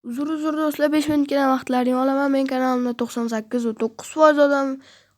Uzr do'stlar, 5 minutgina vaqtlaringni olaman. Men kanalimda 98.9% odam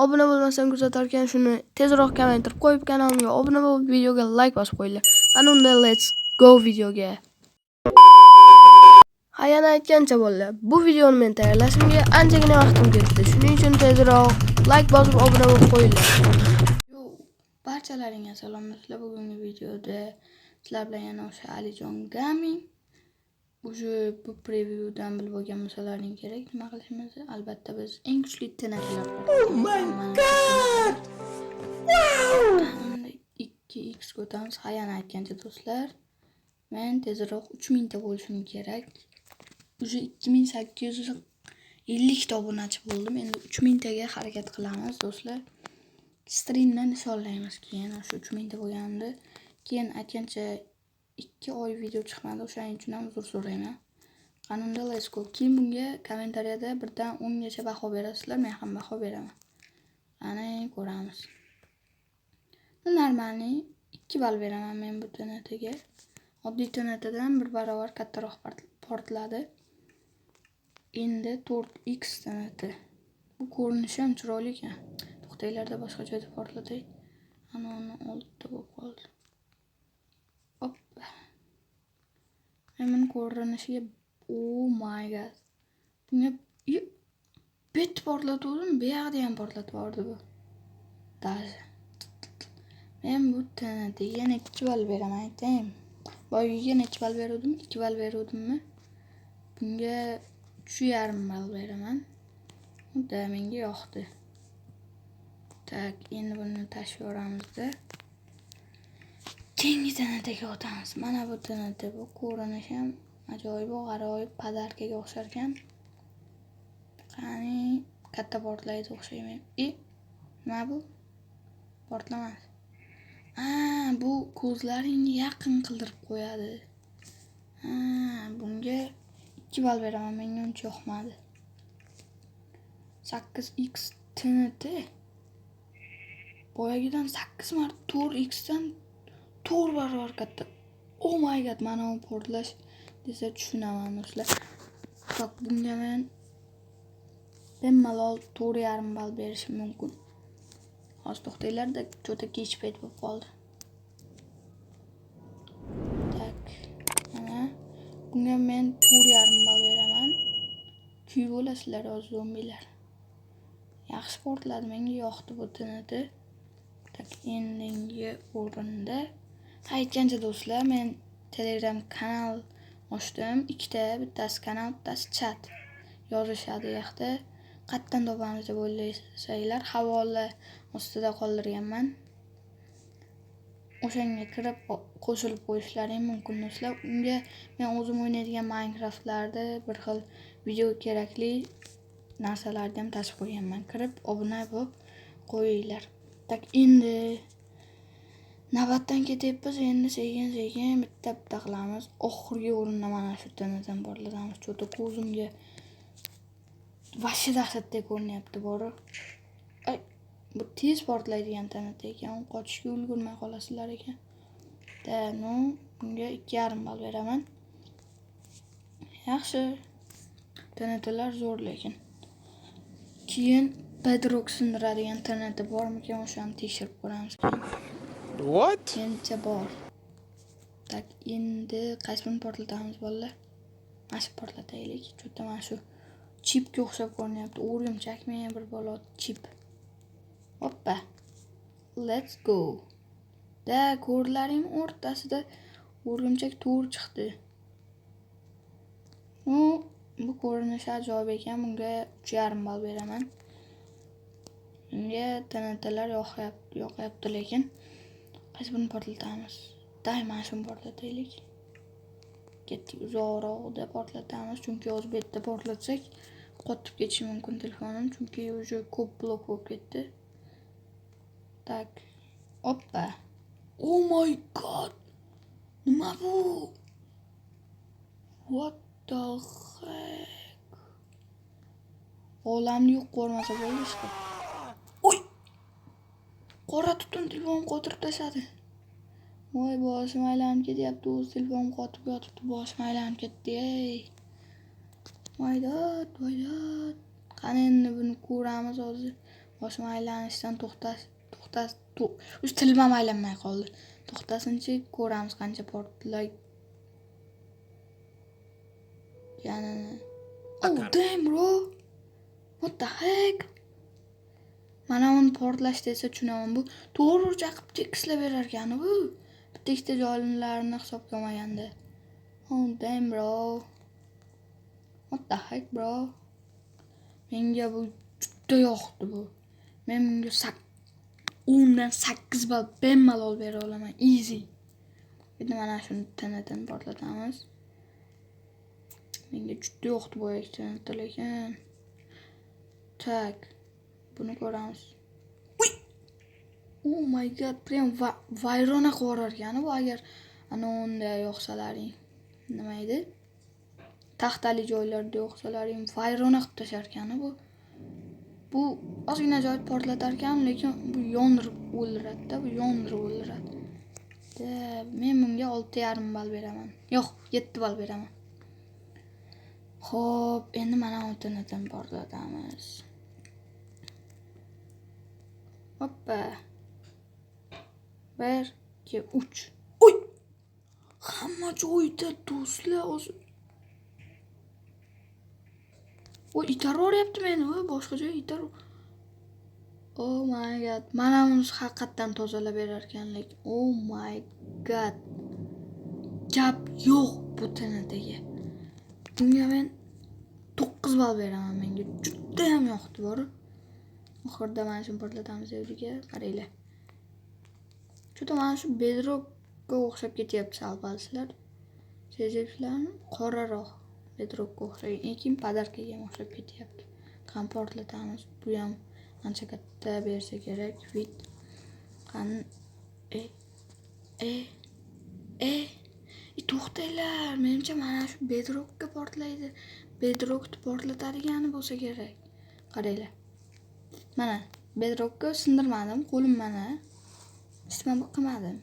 obuna bo'lmasdan kuzatar ekan. Shuni tezroq kamaytirib qo'yib, kanalimga obuna bo'lib, videoga like bosib qo'yinglar. Ana unda let's go videoga. Ha, yana aytgancha bolalar, bu videoni men tayyorlashimga anchagina vaqtim ketdi. Shuning uchun tezroq like bosib obuna bo'lib qo'yinglar. Barchalaringga salom do'stlar. Bugungi videoda sizlar bilan yana o'sha Alijon Gaming bu prevyudan bilib olgan bo'lsalaring kerak nima qilishimizni. Albatta biz eng kuchli TNTlar bor. Oh my god. Wow! 2x ko'tamiz. Ha, yana aytgancha do'stlar, men tezroq 3000 ta bo'lishim kerak. Уже 2850 ta obunachi bo'ldim. Endi 3000 taga harakat qilamiz do'stlar. Streamdan nishonlaymiz keyin o'sha 3000 ta bo'lganda. Keyin aytgancha 2 oy video chiqmadi. O'shaning uchun ham uzr so'rayman. Qanunda let's go. Keyin bunga kommentariyada 1 dan 10 gacha baho berasizlar, men ham baho beraman. Ana ko'ramiz. Normalniy 2 ball beraman men bu TNTga. Oddiy TNTdan 1 barobar kattaroq portladi. Endi 4x TNT. Bu ko'rinishi ham chiroyli ekan. To'xtaylarda boshqa joyda portlatay. Ana uni oltita bo'lib qoldi. Hop. Hemen ko'rinishiga oh my god. Bunga bit portlatdim, bu yoqda ham portlatib yubordi bu. Даже. Men bu TNTga yana 2 ball beraman aytayim. Boyagiga necha ball berdim? 2 ball berdimmi? Bunga 3,5 ball beraman. Unda menga yoqdi. Tak, endi buni tashib yuboramizda. Keyingi TNTga o'tamiz. Mana bu TNT, bu ko'rinishi ham ajoyib, g'aroyib podarkaga o'xshar ekan. Qani katta portlaydi o'xshaymi? Nima bu? Portlamadi. Bu ko'zlaringni yaqin qildirib qo'yadi. Bunga 2 ball beraman, menga uncha yoqmadi. 8x TNT. Boyagidan 8 marta 4x dan 4 barobar katta. Oh my god, mana bu portlash desa tushunaman do'stlar. Biroq bunga men bemalol 4,5 ball berishim mumkin. Hozir to'xtaylarda cho'ta kech payt bo'lib qoldi. Tak. Mana bunga men 4,5 ball beraman. Kuyib bo'lasizlar o'z zombilar. Yaxshi portladi, menga yoqdi bu TNT. Tak, endingi o'rinda aytgancha do'stlar, men Telegram kanal ochdim. 2 ta, bittasi kanal, bittasi chat. Yozishadi yoqda. Qayerdan topamiz deb o'ylasanglar, havola ostida qoldirganman. O'shanga kirib qo'shilib qo'yishlaring mumkin do'stlar. Unga men o'zim o'ynaydigan Minecraft'larda bir xil video kerakli narsalarni ham tashib qo'yganman. Kirib obuna bo'lib qo'yinglar. Tak, endi navbatdan ketyapmiz. Endi sekin bitta qilamiz. Oxirgi o'rinda mana shu TNTdan portlatamiz. Cho'ta ko'zimga vashida dahshatdek ko'rinyapti bori. Bu tez portlaydigan TNT ekan. Qochishga ulgurmay qolasizlar ekan. Bunga 2,5 ball beraman. Yaxshi. TNTlar zo'r lekin. Keyin Bedrock sindiradigan TNT bormikan, o'shani tekshirib ko'ramiz keyin. What? Endi bor. Tak, endi qaysi portlatamiz bolalar? Mana shu portlataylik. Cho'ta mana shu chipga o'xshab ko'rinyapti. O'rgimchakmi bir bola chip. Hoppa. Let's go. Da, ko'rlaring o'rtasida o'rgimchak to'r chiqdi. Bu ko'rinishi ajoyib ekan. Bunga 3,5 ball beraman. Bunga TNTlar yoqyapti lekin qaysi birini portlatamiz? Dayman shuni portlataylik. Ketdik, uzoqroqda portlatamiz, chunki o'z betda portlatsak qotib ketishi mumkin telefonim, chunki уже ko'p blok bo'lib ketdi. Tak. Hoppa. Oh my god. Nima bu? What the heck? Olamni yo'q ko'rmasa bo'ldi işte. Oy! Qora tutun telefon qotirib tashladi. Voy, boshim aylanib ketyapti. O'z telefonim qotib yotibdi, boshim aylanib ketdi. Voy dod. Qani endi buni ko'ramiz hozir. Boshim aylanishdan to'xtas. O'zi tilim ham aylanmay qoldi. To'xtasinchi, ko'ramiz qancha portlaydi. Yanini. Oh damn bro. What the heck? Mana uni portlash desa tushunaman. Bu to'g'ri qilib tekislab berar ekan bu. Bitta ikkita joylarni hisobga olmaganda. Oh damn bro. What the heck bro? Menga bu juda yoqdi bu. Men bunga 10 dan 8 ball bemalol bera olaman. Easy. Endi mana shuni tanadan portlatamiz. Menga juda yoqdi bu ekranda lekin. Tak. Buni ko'ramiz. Uy! Oh my god, prям vayrona qo'rar ekan bu agar ana unda yo'qsalaring. Nima edi? Taxtali joylarda yo'qsalaring vayrona qilib tashar ekan bu. Bu ozgina joy portlatar ekan, lekin bu yondirib o'ldiradi-da, bu yondirib o'ldiradi. Men bunga 6,5 ball beraman. Yo'q, 7 ball beraman. Xo'p, endi mana o'tinidan portlatamiz. Hoppa. 1, 2, 3. Uy! Hamma joyda do'stlar o'zi. O itarib yuryapti meni, boshqa joy itarib. Oh my god. Mana uni haqiqatan tozalab berar ekan, lekin oh my god. Gap yo'q bu tanadagi. Bunga men 9 ball beraman. Menga juda ham yoqdi bor. Oxirida mana shuni portlatamiz evriga. Qaranglar. Juda mana shu bedrockga o'xshab ketyapti salbalsizlar. Sezibsizlarmi? Qoraroq bedrockga o'xshagan, lekin podarkaga o'xshab ketyapti. Qani portlatamiz. Bu ham ancha katta bersa kerak. Vid. Qani to'xtanglar. Menimcha mana shu bedrockga portlaydi. Bedrockni portlatadigani bo'lsa kerak. Qaranglar. Mana bedrockga sindirmadim, qo'lim mana. Istimam qilmadim.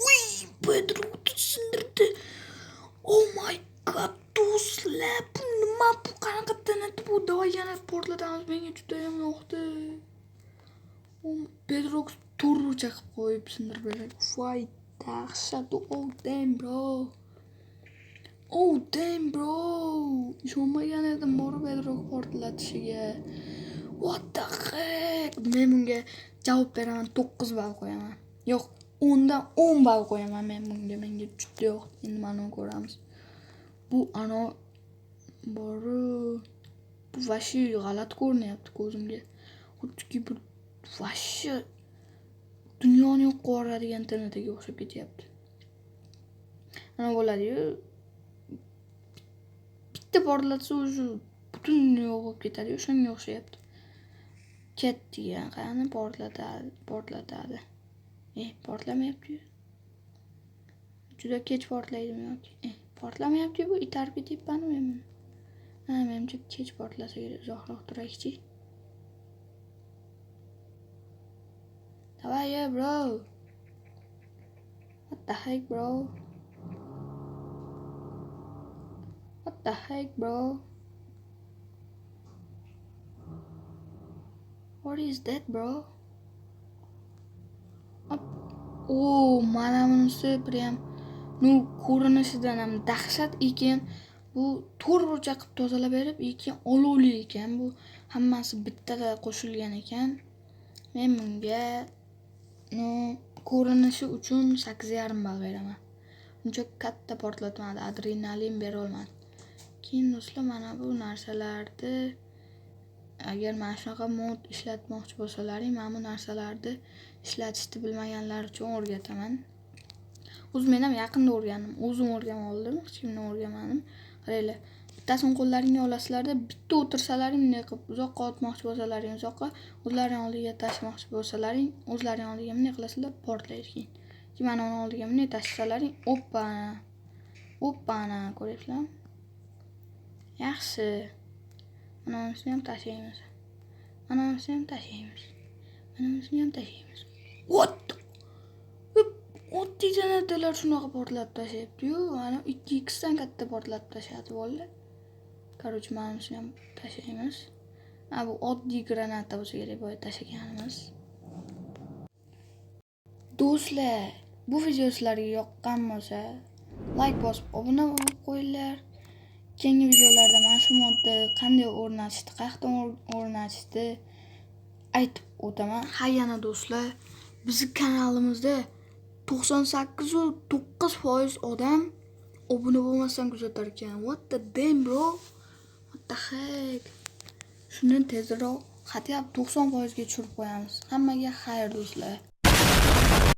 Uy, bedrockni sindirdi. Oh my god, do'stlar. Bu nima bu qanaqa tanadi bu? Davay yana portlatamiz. Menga juda ham yoqdi. Bedrock turcha qilib qo'yib sindirib beradi. Voy, dahshat. Oh damn bro. Ishonmagan edim bor bedrock portlatishiga. What the heck? Men bunga javob beraman, 9 ball qo'yaman. Yo'q, 10 dan 10 ball qo'yaman men bunga. Menga juda yoqdi. Endi mana ko'ramiz. Bu ana boru bu vashi g'alati ko'rinyapti ko'zimga. Xuddiki bir vashi dunyoni yo'q qiladigan tanadaga o'xshab ketyapti. Ana bo'ladi-yu. Bitta portlatsa o'sha butun dunyo yo'q bo'lib ketadi-yu, shunga o'xshayapti. Ketdigan qani portlatadi. Portlamayapti-yu. Juda kech portlaydimi yoki? Portlamayapti bu, itarib ketyapman men. Menimcha kech portlasa kerak, uzoqroq turaychi. Давай, bro. What the heck, bro? What is that, bro? Oh, mana bunisi prям ko'rinishidan ham dahshat ekan. Bu to'rtburchak qilib tozalab berib, ekan olovli ekan. Bu hammasi bittada qo'shilgan ekan. Men bunga ko'rinishi uchun 8,5 ball beraman. Uncha katta portlatmadi, adrenalin bera olmadi. Keyin do'stlar, mana bu narsalarni agar mana shunaqa mod ishlatmoqchi bo'lsalaring, mana bu narsalarni ishlatishni bilmaganlar uchun o'rgataman. O'zim men ham yaqinda o'rgandim. O'zim o'rganib oldim, hech kimdan o'rganmadim. Qaranglar, bittasini qo'llaringga olasizlarda, bitta o'tirsalaring, bunday qilib uzoqqa otmoqchi bo'lsalaring, uzoqqa o'zlaring oldiga tashmoqchi bo'lsalaring, o'zlaring oldiga bunday qilasizlar, portlaydi keyin. Mana uni oldiga bunday tashlasalaring, oppana, ko'ryapsizlarmi? Yaxshi. Mana unisini ham tashlaymiz. What? Oddiy janatorlar shunaqa portlatib tashlayapti-yu. Mana 2x dan katta portlatib tashlayapti bolalar. Короче, mana shuni ham tashlaymiz. Bu oddiy granata bo'lsa kerak, boya tashlaganimiz. Do'stlar, bu video sizlarga yoqqan bo'lsa, like bosib obuna bo'lib qo'yinglar. Keyingi videolarda mana shu modda qanday o'rnatishni, qayerdan o'rnatishni aytib o'taman. Ha, yana do'stlar, bizning kanalimizda 98.9% odam obuna bo'lmasdan kuzatar ekan. What the damn, bro? What the heck? Shundan tezroq xatiyab 90% ga tushirib qo'yamiz. Hammaga xayr do'stlar.